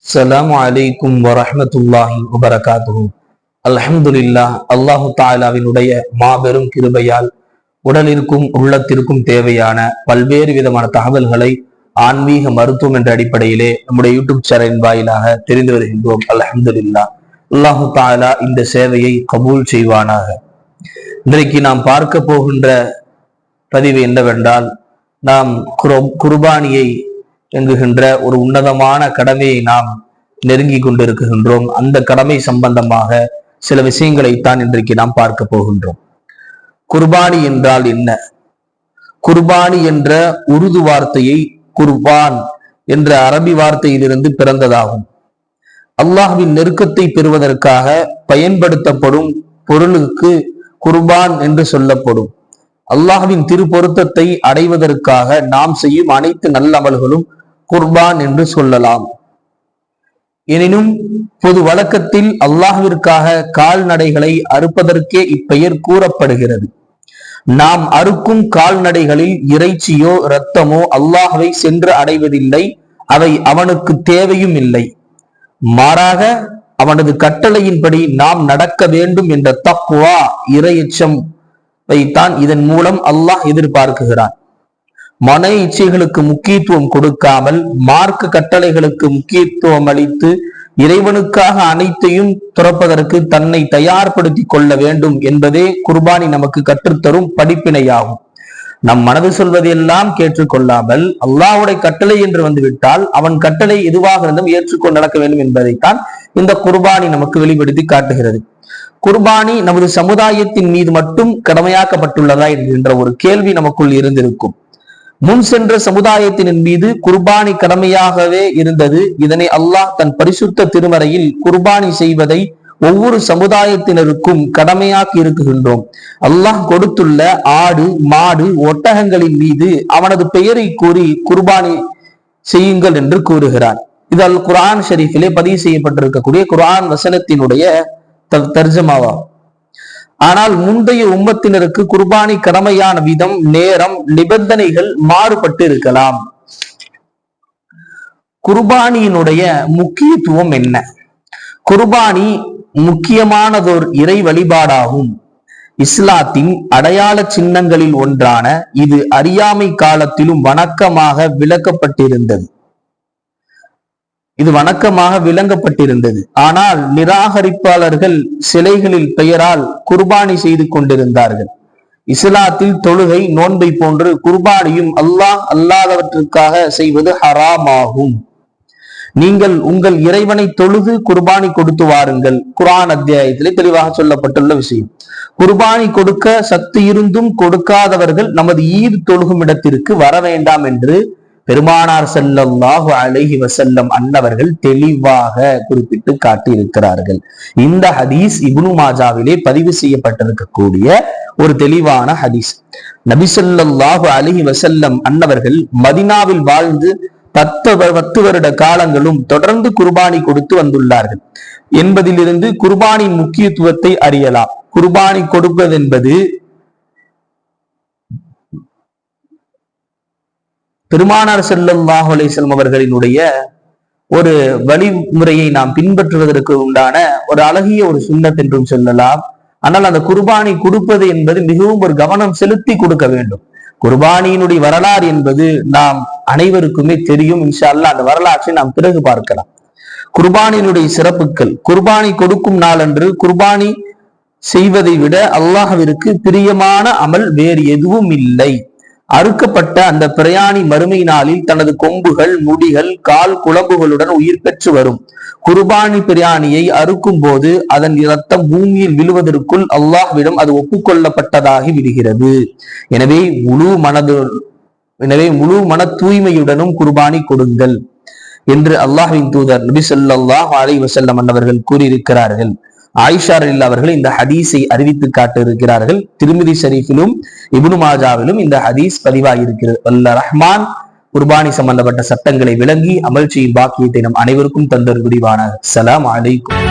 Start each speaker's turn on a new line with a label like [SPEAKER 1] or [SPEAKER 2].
[SPEAKER 1] அஸ்ஸலாமு அலைக்கும் வரஹ்மத்துல்லாஹி வபரகாத்துஹு. அல்ஹம்துலில்லாஹ். அல்லாஹு தஆலாவினுடைய மாபெரும் கிருபையால் உடலிற்கும் உள்ளத்திற்கும் தேவையான பல்வேறு விதமான தகவல்களை ஆன்மீக மருத்துவம் என்ற அடிப்படையிலே நம்முடைய யூடியூப் சேனலின் வாயிலாக தெரிந்து வருகின்றோம். அல்ஹம்துலில்லாஹ். அல்லாஹு தஆலா இந்த சேவையை கபூல் செய்வானாக. இன்றைக்கு நாம் பார்க்க போகின்ற பதிவு என்னவென்றால், நாம் குர்பானியை என்கின்ற ஒரு உன்னதமான கடமையை நாம் நெருங்கி கொண்டிருக்கின்றோம். அந்த கடமை சம்பந்தமாக சில விஷயங்களைத்தான் இன்றைக்கு நாம் பார்க்க போகின்றோம். குர்பானி என்றால் என்ன? குர்பானி என்ற உருது வார்த்தையை குர்பான் என்ற அரபி வார்த்தையிலிருந்து பிறந்ததாகும். அல்லாஹ்வின் நெருக்கத்தை பெறுவதற்காக பயன்படுத்தப்படும் பொருளுக்கு குர்பான் என்று சொல்லப்படும். அல்லாஹ்வின் திருப்பொருத்தத்தை அடைவதற்காக நாம் செய்யும் அனைத்து நல்லமல்களும் குர்பான் என்று சொல்லலாம். எனினும் பொது வழக்கத்தில் அல்லாஹ்விற்காக கால்நடைகளை அறுப்பதற்கே இப்பெயர் கூறப்படுகிறது. நாம் அறுக்கும் கால்நடைகளில் இறைச்சியோ இரத்தமோ அல்லாஹ்வை சென்று அடைவதில்லை. அவை அவனுக்கு தேவையும் இல்லை. மாறாக அவனது கட்டளையின்படி நாம் நடக்க வேண்டும் என்ற தக்வா, இறையச்சம் வைத்தான் இதன் மூலம் அல்லாஹ் எதிர்பார்க்குகிறான். மன இச்சைகளுக்கு முக்கியத்துவம் கொடுக்காமல் மார்க்க கட்டளைகளுக்கு முக்கியத்துவம் அளித்து இறைவனுக்காக அனைத்தையும் துறப்பதற்கு தன்னை தயார்படுத்தி கொள்ள வேண்டும் என்பதே குர்பானி நமக்கு கற்றுத்தரும் படிப்பினையாகும். நம் மனது சொல்வதெல்லாம் கேட்டுக்கொள்ளாமல் அல்லாஹ்வுடைய கட்டளை என்று வந்துவிட்டால் அவன் கட்டளை எதுவாக இருந்தும் ஏற்றுக்கொண்டு நடக்க வேண்டும் என்பதைத்தான் இந்த குர்பானி நமக்கு வெளிப்படுத்தி காட்டுகிறது. குர்பானி நமது சமுதாயத்தின் மீது மட்டும் கடமையாக்கப்பட்டுள்ளதா என்கின்ற ஒரு கேள்வி நமக்குள் இருந்திருக்கும். முன் சென்ற சமுதாயத்தின் மீது குர்பானி கடமையாகவே இருந்தது. இதனை அல்லாஹ் தன் பரிசுத்த திருமறையில் குர்பானி செய்வதை ஒவ்வொரு சமுதாயத்தினருக்கும் கடமையாக்கி இருக்குகின்றோம். அல்லாஹ் கொடுத்துள்ள ஆடு, மாடு, ஒட்டகங்களின் மீது அவனது பெயரை கூறி குர்பானி செய்யுங்கள் என்று கூறுகிறான். இது அல் குர்ஆன் ஷரீஃபிலே பதிவு செய்யப்பட்டிருக்கக்கூடிய குர்ஆன் வசனத்தினுடைய தர்ஜமாவா. ஆனால் முந்தைய உம்மத்தினருக்கு குர்பானி கடமையான விதம், நேரம், நிபந்தனைகள் மாறுபட்டு இருக்கலாம். குர்பானியினுடைய முக்கியத்துவம் என்ன? குர்பானி முக்கியமானதோர் இறை வழிபாடாகும். இஸ்லாத்தின் அடையாள சின்னங்களில் ஒன்றான இது அறியாமை காலத்திலும் வணக்கமாக விளங்கப்பட்டிருந்தது. ஆனால் நிராகரிப்பாளர்கள் சிலைகளில் பெயரால் குர்பானி செய்து கொண்டிருந்தார்கள். இஸ்லாத்தில் தொழுகை, நோன்பை போன்று குர்பானியும் அல்லாஹ் அல்லாதவற்றுக்காக செய்வது ஹராமாகும். நீங்கள் உங்கள் இறைவனை தொழுது குர்பானி கொடுத்து வாருங்கள். குர்ஆன் அத்தியாயத்திலே தெளிவாக சொல்லப்பட்டுள்ள விஷயம். குர்பானி கொடுக்க சக்தி இருந்தும் கொடுக்காதவர்கள் நமது ஈத் தொழுகும் இடத்திற்கு வர வேண்டாம் என்று பெருமானார் ஸல்லல்லாஹு அலைஹி வஸல்லம் அன்னவர்கள் தெளிவாக குறிப்பிட்டு காட்டி இருக்கிறார்கள். இந்த ஹதீஸ் இப்னு மாஜாவிலே பதிவு செய்யப்பட்டிருக்கக்கூடிய ஒரு தெளிவான ஹதீஸ். நபி ஸல்லல்லாஹு அலைஹி வஸல்லம் அன்னவர்கள் மதீனாவில் வாழ்ந்து 10 வருட காலங்களும் தொடர்ந்து குர்பானி கொடுத்து வந்துள்ளார்கள் என்பதிலிருந்து குர்பானின் முக்கியத்துவத்தை அறியலாம். குர்பானி கொடுப்பது என்பது பெருமானார் ஸல்லல்லாஹு அலைஹி வஸல்லம் அவர்களினுடைய ஒரு வழிமுறையை நாம் பின்பற்றுவதற்கு உண்டான ஒரு அழகிய ஒரு சுன்னத் என்றும் சொல்லலாம். ஆனால் அந்த குர்பானி கொடுப்பது என்பது மிகவும் ஒரு கவனம் செலுத்தி கொடுக்க வேண்டும். குர்பானியினுடைய வரலாறு என்பது நாம் அனைவருக்குமே தெரியும். இன்ஷா அல்லாஹ் அந்த வரலாற்றை நாம் பிறகு பார்க்கலாம். குர்பானியினுடைய சிறப்புகள், குர்பானி கொடுக்கும் நாளன்று குர்பானி செய்வதை விட அல்லாஹ்விற்கு பிரியமான அமல் வேறு எதுவும் இல்லை. அறுக்கப்பட்ட அந்த பிரயாணி மறுமை நாளில் தனது கொம்புகள், முடிகள், கால் குழம்புகளுடன் உயிர் பெற்று வரும். குர்பானி பிரயாணியை அறுக்கும் போது அதன் இரத்தம் பூமியில் விழுவதற்குள் அல்லாஹ்விடம் அது ஒப்புக்கொள்ளப்பட்டதாகி விடுகிறது. எனவே முழு மன தூய்மையுடனும் குர்பானி கொடுங்கள் என்று அல்லாஹ்வின் தூதர் நபி ஸல்லல்லாஹு அலைஹி வஸல்லம் அவர்கள் கூறியிருக்கிறார்கள். ஆயிஷா ரலியல்லாஹு அவர்கள் இந்த ஹதீஸை அறிவித்து காட்டி இருக்கிறார்கள். திர்மிதி ஷரீஃபிலும் இப்னு மாஜாவிலும் இந்த ஹதீஸ் பதிவாகியிருக்கிறது. வல்ல ரஹ்மான் குர்பானி சம்பந்தப்பட்ட சட்டங்களை விளங்கி அமல் செய்யும் பாக்கியத்தை நம் அனைவருக்கும் தந்தர் புரிவானாக. ஸலாம் அலைக்கும்.